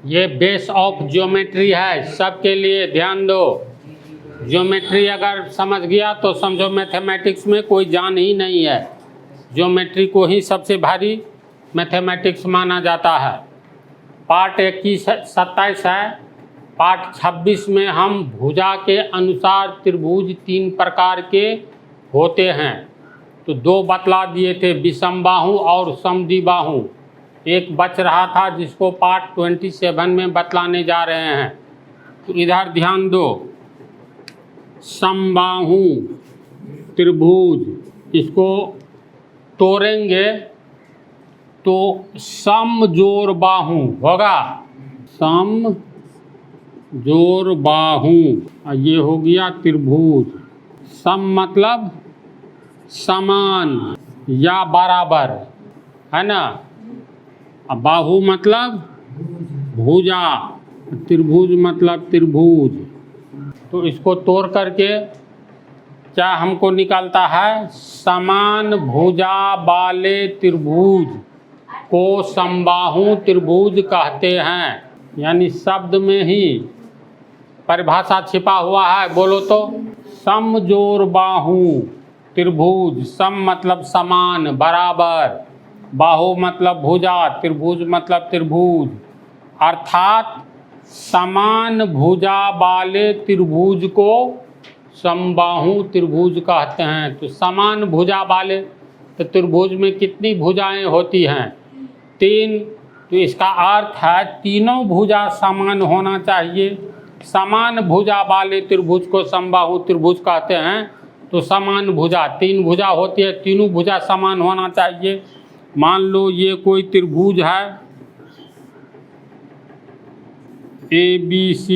ये base of geometry है, सबके लिए ध्यान दो। ज्योमेट्री अगर समझ गया तो समझो मैथमेटिक्स में कोई जान ही नहीं है। ज्योमेट्री को ही सबसे भारी मैथमेटिक्स माना जाता है। पार्ट 27 है। पार्ट 26 में हम भुजा के अनुसार त्रिभुज 3 प्रकार के होते हैं। तो 2 बतला दिए थे, विषमबाहु और समद्विबाहु। एक बच रहा था जिसको पार्ट 27 में बतलाने जा रहे हैं। तो इधर ध्यान दो। समबाहु त्रिभुज, इसको तोड़ेंगे तो समजोड़ बाहु होगा। सम जोड़ बाहु, ये हो गया त्रिभुज। सम मतलब समान या बराबर, है ना। बाहु मतलब भुजा, त्रिभुज मतलब त्रिभुज। तो इसको तोड़ करके क्या हमको निकलता है, समान भुजा वाले त्रिभुज को समबाहु त्रिभुज कहते हैं। यानी शब्द में ही परिभाषा छिपा हुआ है, बोलो तो। समजोड़ बाहु त्रिभुज, सम मतलब समान बराबर, बाहु मतलब भुजा, त्रिभुज मतलब त्रिभुज। अर्थात समान भुजा वाले त्रिभुज को समबाहु त्रिभुज कहते हैं। तो समान भुजा वाले, तो त्रिभुज में कितनी भुजाएं होती हैं, 3। तो इसका अर्थ है तीनों भुजा समान होना चाहिए। समान भुजा वाले त्रिभुज को समबाहु त्रिभुज कहते हैं। तो समान भुजा, 3 भुजा होती है, तीनों भुजा समान होना चाहिए। मान लो ये कोई त्रिभुज है ABC,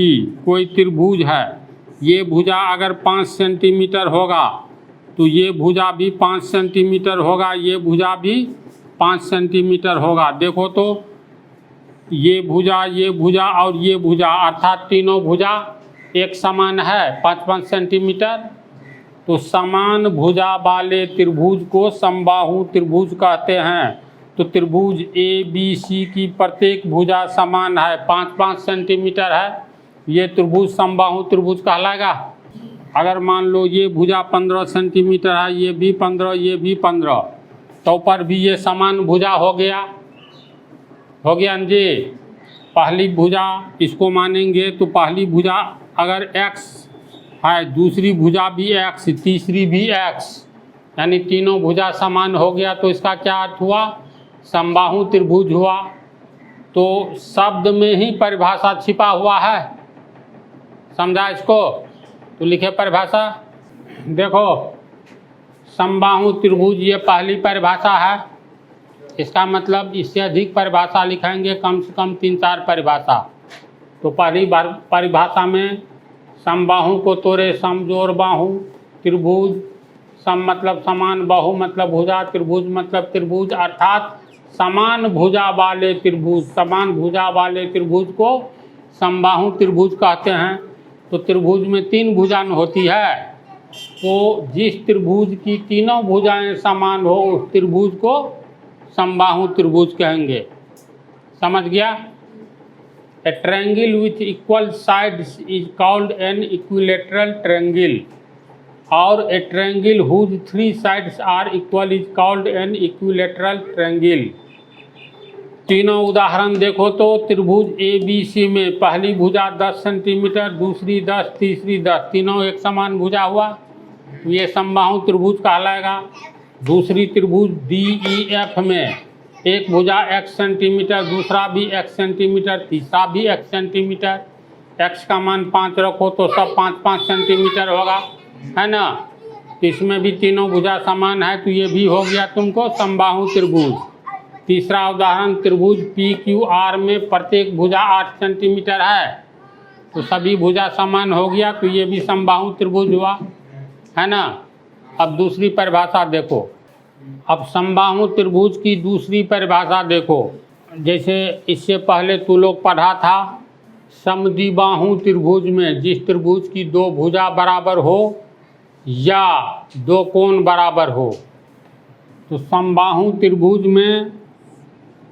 कोई त्रिभुज है। ये भुजा अगर 5 सेंटीमीटर होगा तो ये भुजा भी 5 सेंटीमीटर होगा, ये भुजा भी 5 सेंटीमीटर होगा। देखो तो ये भुजा और ये भुजा, अर्थात तीनों भुजा एक समान है 5-5 सेंटीमीटर। तो समान भुजा वाले त्रिभुज को समबाहु त्रिभुज कहते हैं। तो त्रिभुज ABC की प्रत्येक भुजा समान है, 5-5 सेंटीमीटर है, ये त्रिभुज समबाहु त्रिभुज कहलाएगा। अगर मान लो ये भुजा 15 सेंटीमीटर है, ये भी 15, ये भी 15, तो पर भी ये समान भुजा हो गया न जी। पहली भुजा इसको मानेंगे तो पहली भुजा अगर x है, दूसरी भुजा भी x, तीसरी भी x, यानी तीनों भुजा समान हो गया। तो इसका क्या अर्थ हुआ, समबाहु त्रिभुज हुआ। तो शब्द में ही परिभाषा छिपा हुआ है, समझा इसको। तो लिखे परिभाषा, देखो समबाहु त्रिभुज ये पहली परिभाषा है। इसका मतलब इससे अधिक परिभाषा लिखेंगे, कम से कम 3-4 परिभाषा। तो पहली परिभाषा में समबाहु को तोड़े समजोड़ बाहु त्रिभुज। सम मतलब समान, बाहु मतलब भुजा, त्रिभुज मतलब त्रिभुज। अर्थात समान भुजा वाले त्रिभुज, समान भुजा वाले त्रिभुज को समबाहु त्रिभुज कहते हैं। तो त्रिभुज में 3 भुजा होती है। तो जिस त्रिभुज की तीनों भुजाएं समान हो उस त्रिभुज को समबाहु त्रिभुज कहेंगे। समझ गया। A triangle with equal sides is called an equilateral triangle, और a triangle whose 3 sides are equal is called an equilateral triangle। तीनों उदाहरण देखो तो त्रिभुज ABC में पहली भुजा 10 सेंटीमीटर, दूसरी 10, तीसरी 10, तीनों एक समान भुजा हुआ, ये समबाहु त्रिभुज कहलाएगा। दूसरी त्रिभुज DEF में एक भुजा x सेंटीमीटर, दूसरा भी x सेंटीमीटर, तीसरा भी x सेंटीमीटर। x का मान 5 रखो तो सब 5-5 सेंटीमीटर होगा, है ना। इसमें भी तीनों भुजा समान है, तो ये भी हो गया तुमको समबाहु त्रिभुज। तीसरा उदाहरण त्रिभुज PQR में प्रत्येक भुजा 8 सेंटीमीटर है, तो सभी भुजा समान हो गया, तो ये भी समबाहु त्रिभुज हुआ, है ना। अब दूसरी परिभाषा देखो। अब समबाहु त्रिभुज की दूसरी परिभाषा देखो। जैसे इससे पहले तू लोग पढ़ा था समद्विबाहु त्रिभुज में जिस त्रिभुज की 2 भुजा बराबर हो या 2 कोण बराबर हो। तो समबाहु त्रिभुज में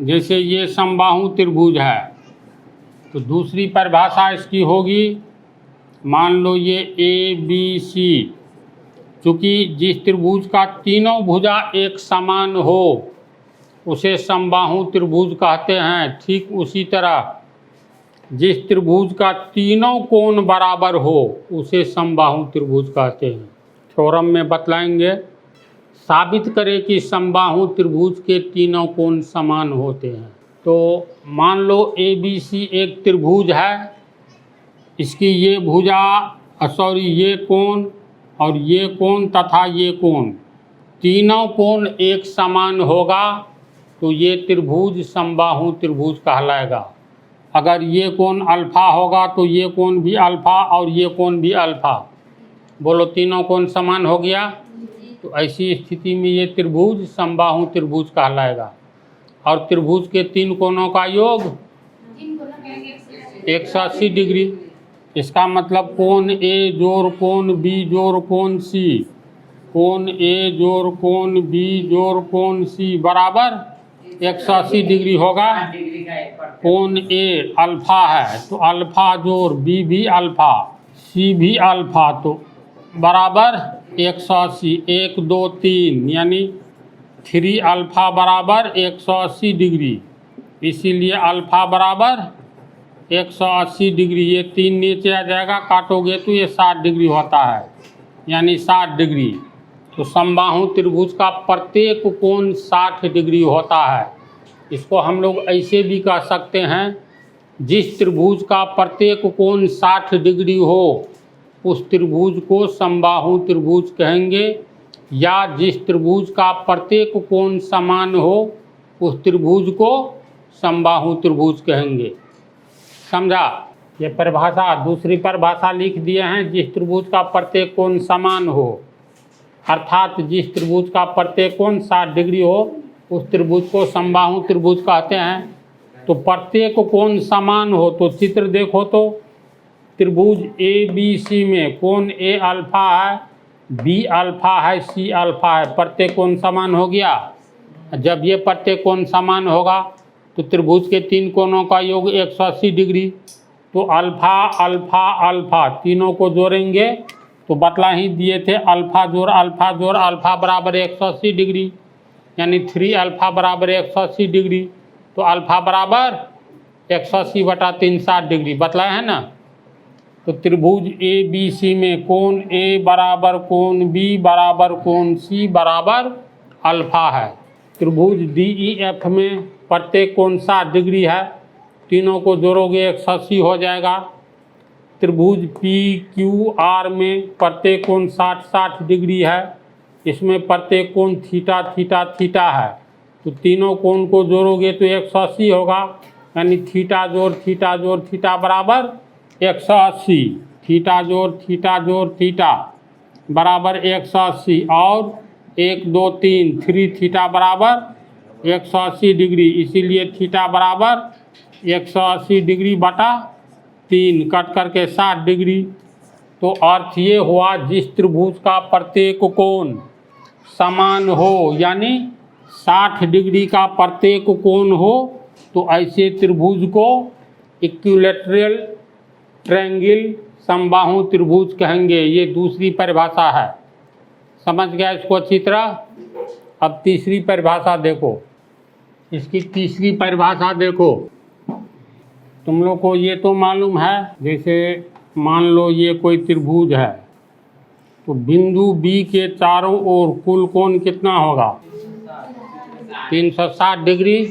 जैसे ये समबाहु त्रिभुज है, तो दूसरी परिभाषा इसकी होगी, मान लो ये ABC, चूँकि जिस त्रिभुज का तीनों भुजा एक समान हो उसे समबाहु त्रिभुज कहते हैं। ठीक उसी तरह जिस त्रिभुज का तीनों कोण बराबर हो उसे समबाहु त्रिभुज कहते हैं। थ्योरम में बतलाएंगे, साबित करें कि समबाहु त्रिभुज के तीनों कोण समान होते हैं। तो मान लो ABC एक त्रिभुज है, इसकी ये भुजा ये कोण और ये कोण तथा ये कोण, तीनों कोण एक समान होगा तो ये त्रिभुज समबाहु त्रिभुज कहलाएगा। अगर ये कोण अल्फा होगा तो ये कोण भी अल्फा और ये कोण भी अल्फा। बोलो तीनों कोण समान हो गया, तो ऐसी स्थिति में ये त्रिभुज समबाहु त्रिभुज कहलाएगा। और त्रिभुज के तीन कोणों का योग 180 डिग्री। इसका मतलब कोण A जोड़ कोण B जोड़ कोण C, कोण A जोड़ कोण B जोड़ कोण C बराबर 180 डिग्री होगा। कोण A अल्फा है तो अल्फा जोड़ B भी अल्फा, C भी अल्फा, तो बराबर 180। 1 2 3 यानी 3 अल्फा बराबर 180 डिग्री, इसीलिए अल्फा बराबर 180 डिग्री। ये 3 नीचे आ जाएगा, काटोगे तो ये 60 डिग्री होता है, यानी 60 डिग्री। तो समबाहु त्रिभुज का प्रत्येक कोण 60 डिग्री होता है। इसको हम लोग ऐसे भी कह सकते हैं, जिस त्रिभुज का प्रत्येक कोण 60 डिग्री हो उस त्रिभुज को समबाहु त्रिभुज कहेंगे, या जिस त्रिभुज का प्रत्येक कोण समान हो उस त्रिभुज को समबाहु त्रिभुज कहेंगे। समझा? ये परिभाषा, दूसरी परिभाषा लिख दिए हैं, जिस त्रिभुज का प्रत्येक कोण समान हो, अर्थात जिस त्रिभुज का प्रत्येक कोण 60 डिग्री हो उस त्रिभुज को समबाहु त्रिभुज कहते हैं। तो प्रत्येक कोण समान हो तो चित्र देखो, तो त्रिभुज ABC में कोण A अल्फा है, B अल्फा है, C अल्फा है, प्रत्येक कोण समान हो गया। जब ये प्रत्येक कोण समान होगा तो त्रिभुज के तीन कोणों का योग 180 डिग्री। तो अल्फा अल्फा अल्फा तीनों को जोड़ेंगे तो बतला ही दिए थे, अल्फा जोड़ अल्फा बराबर 180 डिग्री, यानी 3 अल्फा बराबर 180 डिग्री। तो अल्फा बराबर 180 बटा 3 60 डिग्री बतलाया है ना। तो त्रिभुज ABC में कोण A बराबर कोण B बराबर कोण C बराबर अल्फा है। त्रिभुज DEF में प्रत्येक कोण 60 डिग्री है, तीनों को जोड़ोगे 180 हो जाएगा। त्रिभुज PQR में प्रत्येक कोण 60 डिग्री है, इसमें प्रत्येक कोण थीटा थीटा थीटा है, तो तीनों कोण को जोड़ोगे तो 180 होगा, यानी थीटा जोड़ थीटा बराबर 180, थीटा जोड़ थीटा बराबर 180, और 1 2 3 थीटा बराबर 180 डिग्री, इसीलिए थीटा बराबर 180 डिग्री बटा 3 कट करके 60 डिग्री। तो अर्थ ये हुआ, जिस त्रिभुज का प्रत्येक कोण समान हो, यानी 60 डिग्री का प्रत्येक कोण हो, तो ऐसे त्रिभुज को इक्विलैटरल ट्रायंगल समबाहु त्रिभुज कहेंगे। ये दूसरी परिभाषा है, समझ गया इसको अच्छी तरह। अब तीसरी परिभाषा देखो, इसकी तीसरी परिभाषा देखो। तुम लोग को ये तो मालूम है, जैसे मान लो ये कोई त्रिभुज है, तो बिंदु B के चारों ओर कुल कोण कितना होगा? 360 डिग्री।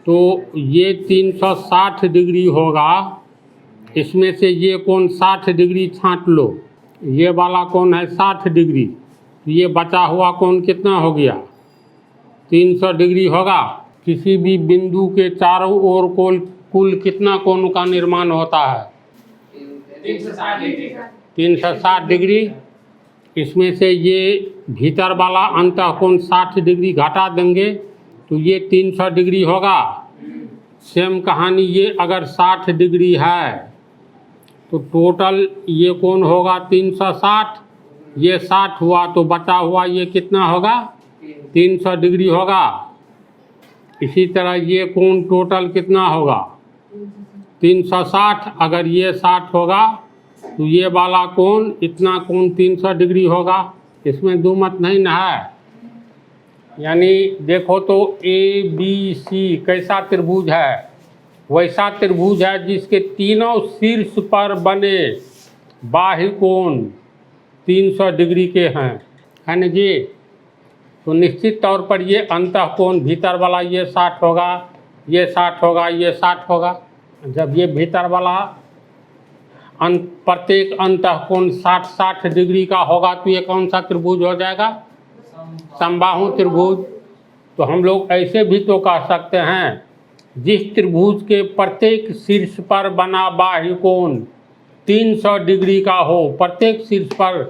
तो ये 360 डिग्री होगा, इसमें से ये कोण 60 डिग्री छांट लो, ये वाला कोण है 60 डिग्री, तो ये बचा हुआ कोण कितना हो गया? 300 डिग्री होगा। किसी भी बिंदु के चारों ओर कुल कितना कोण का निर्माण होता है? 360 डिग्री। इसमें से ये भीतर वाला अंतः कोण 60 डिग्री घटा देंगे तो ये 300 डिग्री होगा। सेम कहानी, ये अगर 60 डिग्री है तो टोटल ये कोण होगा 360, ये 60 हुआ तो बचा हुआ ये कितना होगा? 300 डिग्री होगा। इसी तरह ये कोण टोटल कितना होगा? 360, अगर ये 60 होगा तो ये वाला कोण, इतना कोण 300 डिग्री होगा। इसमें दो मत नहीं ना है। यानी देखो तो ए बी सी कैसा त्रिभुज है, वैसा त्रिभुज है जिसके तीनों शीर्ष पर बने बाह्य कोण 300 डिग्री के हैं, है ना जी। तो निश्चित तौर पर ये अंतः कोण भीतर वाला ये 60 होगा, ये 60 होगा, ये 60 होगा। जब ये भीतर वाला प्रत्येक अंतः कोण 60-60 डिग्री का होगा तो ये कौन सा त्रिभुज हो जाएगा? समबाहु त्रिभुज। तो हम लोग ऐसे भी तो कह सकते हैं, जिस त्रिभुज के प्रत्येक शीर्ष पर बना बाह्य कोण 300 डिग्री का हो, प्रत्येक शीर्ष पर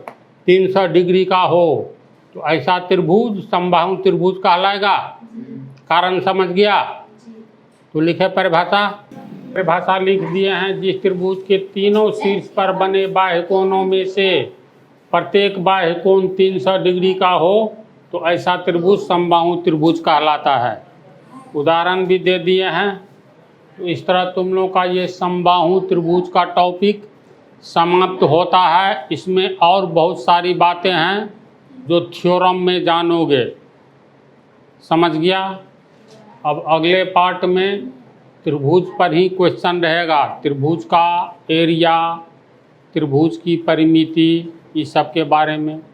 300 डिग्री का हो, तो ऐसा त्रिभुज समबाहु त्रिभुज कहलाएगा। कारण समझ गया? तो लिखे परिभाषा लिख दिए हैं। जिस त्रिभुज के तीनों शीर्ष पर बने बाह्य कोणों में से प्रत्येक बाह्य कोण 300 डिग्री का हो तो ऐसा त्रिभुज समबाहु त्रिभुज कहलाता है। उदाहरण भी दे दिए हैं। तो इस तरह तुम लोग का ये समबाहु त्रिभुज का टॉपिक समाप्त होता है। इसमें और बहुत सारी बातें हैं जो थ्योरम में जानोगे। समझ गया? अब अगले पार्ट में त्रिभुज पर ही क्वेश्चन रहेगा। त्रिभुज का एरिया, त्रिभुज की परिमिति, इस सब के बारे में।